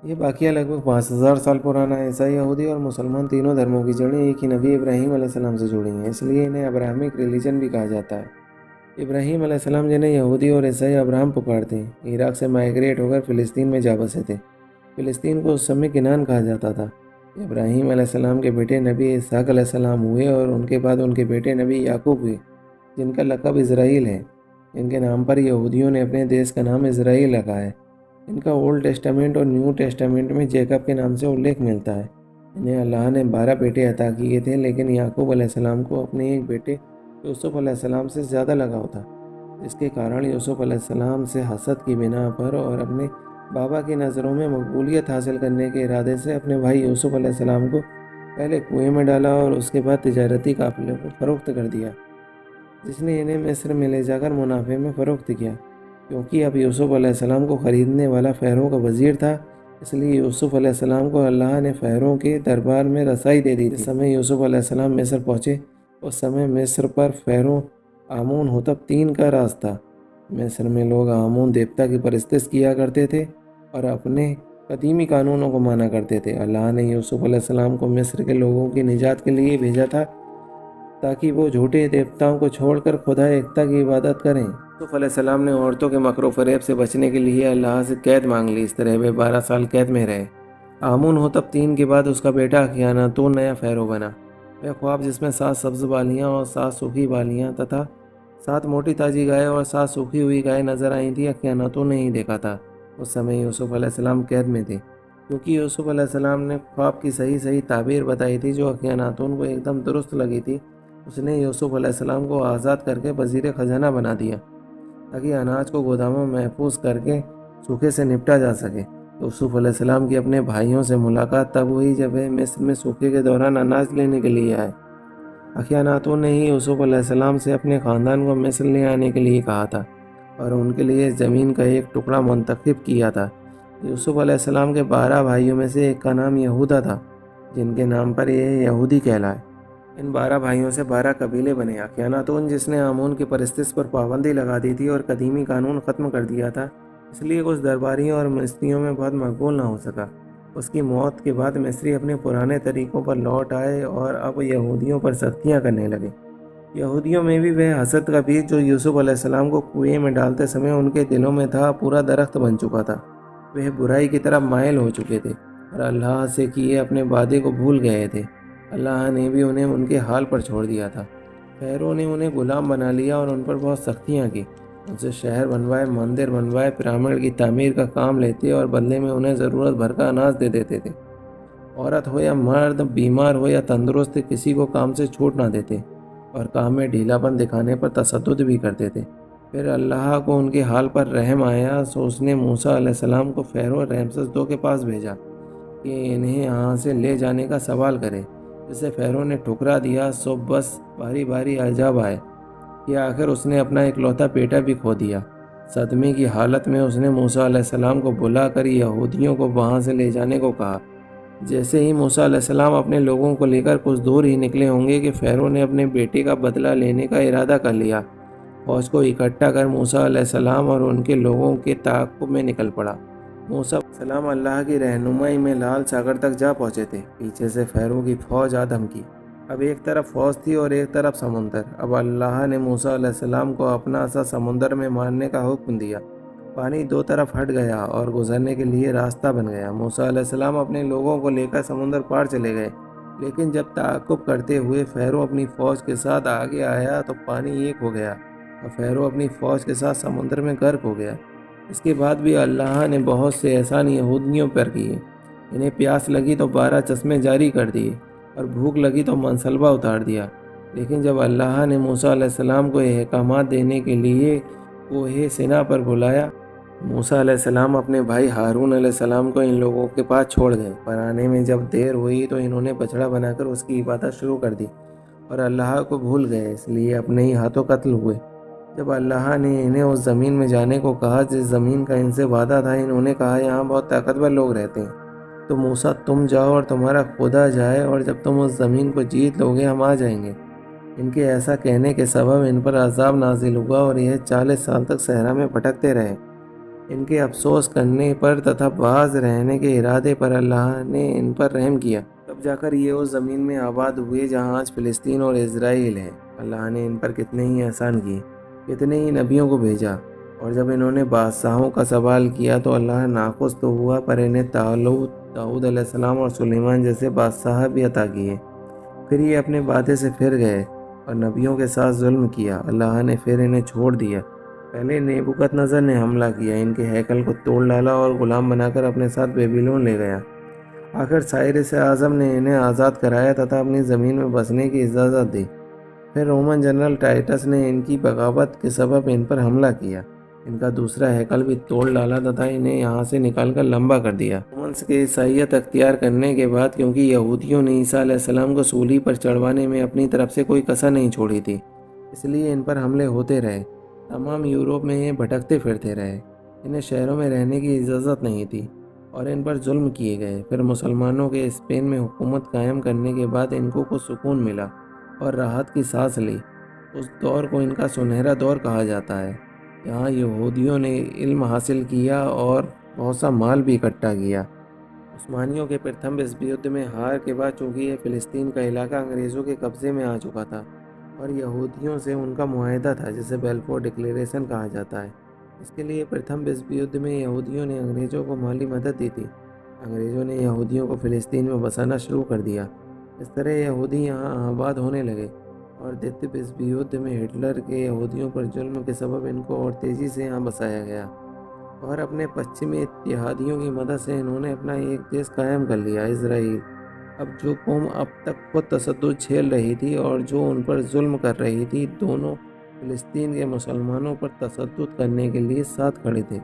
یہ واقعہ لگ بھگ 5000 سال پرانا ہے۔ عیسائی، یہودی اور مسلمان تینوں دھرموں کی جڑیں ایک ہی نبی ابراہیم علیہ السلام سے جڑی ہیں، اس لیے انہیں ابراہمک ریلیجن بھی کہا جاتا ہے۔ ابراہیم علیہ السلام جنہیں یہودی اور عیسائی ابراہم پکارتے ہیں، عراق سے مائیگریٹ ہو کر فلسطین میں جا بسے تھے۔ فلسطین کو اس سمے کنعان کہا جاتا تھا۔ ابراہیم علیہ السلام کے بیٹے نبی اسحاق علیہ السلام ہوئے اور ان کے بعد ان کے بیٹے نبی یعقوب ہوئے، جن کا لقب اسرائیل ہے۔ ان کے نام پر یہودیوں نے اپنے دیش کا نام اسرائیل رکھا ہے۔ ان کا اولڈ ٹیسٹامنٹ اور نیو ٹیسٹامنٹ میں جیکب کے نام سے الیخ ملتا ہے۔ انہیں اللہ نے 12 بیٹے عطا کیے تھے، لیکن یعقوب علیہ السلام کو اپنے ایک بیٹے یوسف علیہ السلام سے زیادہ لگاؤ تھا، جس کے کارن یوسف علیہ السلام سے حسد کی بنا پر اور اپنے بابا کی نظروں میں مقبولیت حاصل کرنے کے ارادے سے اپنے بھائی یوسف علیہ السلام کو پہلے کنویں میں ڈالا اور اس کے بعد تجارتی قافلے کو فروخت کر دیا، جس نے انہیں مصر میں لے جا کر منافع میں فروخت کیا۔ کیونکہ اب یوسف علیہ السلام کو خریدنے والا فیروں کا وزیر تھا، اس لیے یوسف علیہ السلام کو اللہ نے فیروں کے دربار میں رسائی دے دی تھی۔ جس سمے یوسف علیہ السلام مصر پہنچے، اس سمے مصر پر فیروں آمون ہوتب 3 کا راج تھا۔ مصر میں لوگ آمون دیوتا کی پرستش کیا کرتے تھے اور اپنے قدیمی قانونوں کو مانا کرتے تھے۔ اللہ نے یوسف علیہ السلام کو مصر کے لوگوں کی نجات کے لیے بھیجا تھا تاکہ وہ جھوٹے دیوتاؤں کو چھوڑ کر خدا ایکتا کی عبادت کریں۔ یوسف علیہ السلام نے عورتوں کے مکر و فریب سے بچنے کے لیے اللہ سے قید مانگ لی۔ اس طرح وہ 12 سال قید میں رہے۔ آمون ہوتب 3 کے بعد اس کا بیٹا اخیاناتون نیا فیرو بنا۔ وہ خواب جس میں 7 سبز بالیاں اور 7 سوکھی بالیاں تتھا 7 موٹی تازی گائے اور 7 سوکھی ہوئی گائے نظر آئی تھی، اخیاناتون نے ہی دیکھا تھا۔ اس سمے یوسف علیہ السلام قید میں تھے، کیونکہ یوسف علیہ السلام نے خواب کی صحیح تعبیر بتائی تھی جو اخیاناتون کو ایک دم درست لگی تھی۔ اس نے یوسف علیہ السلام کو آزاد کر کے وزیر خزانہ بنا دیا تاکہ اناج کو گوداموں میں محفوظ کر کے سوکھے سے نپٹا جا سکے۔ یوسف علیہ السلام کی اپنے بھائیوں سے ملاقات تب ہوئی جب وہ مصر میں سوکھے کے دوران اناج لینے کے لیے آئے۔ اخیاناتون نے ہی یوسف علیہ السلام سے اپنے خاندان کو مصر لے آنے کے لیے کہا تھا اور ان کے لیے زمین کا ایک ٹکڑا منتخب کیا تھا۔ یوسف علیہ السلام کے 12 بھائیوں میں سے ایک کا نام یہودا تھا، جن کے نام پر یہ یہودی کہلائے۔ ان 12 بھائیوں سے 12 قبیلے بنے۔ اخیاناتون جس نے آمون کی پرستش پر پابندی لگا دی تھی اور قدیمی قانون ختم کر دیا تھا، اس لیے کچھ درباریوں اور مصریوں میں بہت مقبول نہ ہو سکا۔ اس کی موت کے بعد مصری اپنے پرانے طریقوں پر لوٹ آئے اور اب یہودیوں پر سختیاں کرنے لگے۔ یہودیوں میں بھی وہ حسد کا بیج جو یوسف علیہ السلام کو کنویں میں ڈالتے سمے ان کے دلوں میں تھا، پورا درخت بن چکا تھا۔ وہ برائی کی طرف مائل ہو چکے تھے اور اللہ سے کیے اپنے وعدے کو بھول گئے تھے۔ اللہ نے بھی انہیں ان کے حال پر چھوڑ دیا تھا۔ فیرو نے انہیں غلام بنا لیا اور ان پر بہت سختیاں کی۔ ان سے شہر بنوائے، مندر بنوائے، پیرامڈ کی تعمیر کا کام لیتے اور بدلے میں انہیں ضرورت بھر کا اناج دے دیتے تھے۔ عورت ہو یا مرد، بیمار ہو یا تندرست، کسی کو کام سے چھوٹ نہ دیتے اور کام میں ڈھیلا پن دکھانے پر تشدد بھی کرتے تھے۔ پھر اللہ کو ان کے حال پر رحم آیا، سو اس نے موسیٰ علیہ السلام کو فیرو رمسیس II کے پاس بھیجا کہ انہیں یہاں سے لے جانے کا سوال کرے۔ جسے فیرو نے ٹھکرا دیا، سو بس باری باری عذاب آئے کہ آخر اس نے اپنا اکلوتا بیٹا بھی کھو دیا۔ صدمے کی حالت میں اس نے موسیٰ علیہ السلام کو بلا کر یہودیوں کو وہاں سے لے جانے کو کہا۔ جیسے ہی موسیٰ علیہ السلام اپنے لوگوں کو لے کر کچھ دور ہی نکلے ہوں گے کہ فیرو نے اپنے بیٹے کا بدلہ لینے کا ارادہ کر لیا۔ فوج کو اکٹھا کر موسیٰ علیہ السلام اور ان کے لوگوں کے تعاقب میں نکل پڑا۔ موسیٰ علیہ السلام اللہ کی رہنمائی میں لال ساگر تک جا پہنچے تھے۔ پیچھے سے فیرو کی فوج آ دھمکی۔ اب ایک طرف فوج تھی اور ایک طرف سمندر۔ اب اللہ نے موسیٰ علیہ السلام کو اپنا عصا سمندر میں مارنے کا حکم دیا۔ پانی 2 طرف ہٹ گیا اور گزرنے کے لیے راستہ بن گیا۔ موسیٰ علیہ السلام اپنے لوگوں کو لے کر سمندر پار چلے گئے، لیکن جب تعاقب کرتے ہوئے فیرو اپنی فوج کے ساتھ آگے آیا تو پانی ایک ہو گیا اور فیرو اپنی فوج کے ساتھ سمندر میں غرق ہو گیا۔ اس کے بعد بھی اللہ نے بہت سے احسان یہودیوں پر کیے۔ انہیں پیاس لگی تو 12 چشمے جاری کر دیے اور بھوک لگی تو منصلبہ اتار دیا۔ لیکن جب اللہ نے موسیٰ علیہ السلام کو احکامات دینے کے لیے کوہ سینا پر بلایا، موسیٰ علیہ السلام اپنے بھائی ہارون علیہ السلام کو ان لوگوں کے پاس چھوڑ گئے۔ پر آنے میں جب دیر ہوئی تو انہوں نے بچڑا بنا کر اس کی عبادت شروع کر دی اور اللہ کو بھول گئے، اس لیے اپنے ہی ہاتھوں قتل ہوئے۔ جب اللہ نے انہیں اس زمین میں جانے کو کہا جس زمین کا ان سے وعدہ تھا، انہوں نے کہا یہاں بہت طاقتور لوگ رہتے ہیں، تو موسیٰ تم جاؤ اور تمہارا خدا جائے، اور جب تم اس زمین کو جیت لو گے ہم آ جائیں گے۔ ان کے ایسا کہنے کے سبب ان پر عذاب نازل ہوا اور یہ 40 سال تک صحرا میں بھٹکتے رہے۔ ان کے افسوس کرنے پر تتھا باز رہنے کے ارادے پر اللہ نے ان پر رحم کیا، تب جا کر یہ اس زمین میں آباد ہوئے جہاں آج فلسطین اور اسرائیل ہے۔ اللہ نے ان پر کتنے ہی احسان کیے، کتنے ہی نبیوں کو بھیجا، اور جب انہوں نے بادشاہوں کا سوال کیا تو اللہ ناخوش تو ہوا، پر انہیں طالوت، داؤد علیہ السلام اور سلیمان جیسے بادشاہ بھی عطا کیے۔ پھر یہ اپنے وعدے سے پھر گئے اور نبیوں کے ساتھ ظلم کیا۔ اللہ نے پھر انہیں چھوڑ دیا۔ پہلے نیبوکد نظر نے حملہ کیا، ان کے ہیکل کو توڑ ڈالا اور غلام بنا کر اپنے ساتھ بیبیلون لے گیا۔ آخر سائرس اعظم نے انہیں آزاد کرایا تتھا اپنی زمین میں بسنے کی اجازت دی۔ پھر رومن جنرل ٹائٹس نے ان کی بغاوت کے سبب ان پر حملہ کیا، ان کا دوسرا ہیکل بھی توڑ ڈالا تتھا انہیں یہاں سے نکال کر لمبا کر دیا۔ رومنس کے عیسائیت اختیار کرنے کے بعد، کیونکہ یہودیوں نے عیسیٰ علیہ السلام کو صلیب پر چڑھوانے میں اپنی طرف سے کوئی کسر نہیں چھوڑی تھی، اس لیے ان پر حملے ہوتے رہے۔ تمام یورپ میں یہ بھٹکتے پھرتے رہے، انہیں شہروں میں رہنے کی اجازت نہیں تھی اور ان پر ظلم کیے گئے۔ پھر مسلمانوں کے اسپین میں حکومت قائم کرنے کے بعد ان کو کچھ سکون ملا اور راحت کی سانس لی۔ اس دور کو ان کا سنہرا دور کہا جاتا ہے۔ یہاں یہودیوں نے علم حاصل کیا اور بہت سا مال بھی اکٹھا کیا۔ عثمانیوں کے پرتھم وشو یدھ میں ہار کے بعد چونکہ یہ فلسطین کا علاقہ انگریزوں کے قبضے میں آ چکا تھا اور یہودیوں سے ان کا معاہدہ تھا جسے بیلفور ڈکلیریشن کہا جاتا ہے، اس کے لیے پرتھم وشو یدھ میں یہودیوں نے انگریزوں کو مالی مدد دی تھی۔ انگریزوں نے یہودیوں کو فلسطین میں بسانا شروع کر دیا۔ اس طرح یہودی یہاں آباد ہونے لگے، اور دوسرے وشو یدھ میں ہٹلر کے یہودیوں پر ظلم کے سبب ان کو اور تیزی سے یہاں بسایا گیا، اور اپنے پچھمی اتحادیوں کی مدد سے انہوں نے اپنا ایک دیش قائم کر لیا، اسرائیل۔ اب جو قوم اب تک خود تشدد جھیل رہی تھی اور جو ان پر ظلم کر رہی تھی، دونوں فلسطین کے مسلمانوں پر تشدد کرنے کے لیے ساتھ کھڑے تھے۔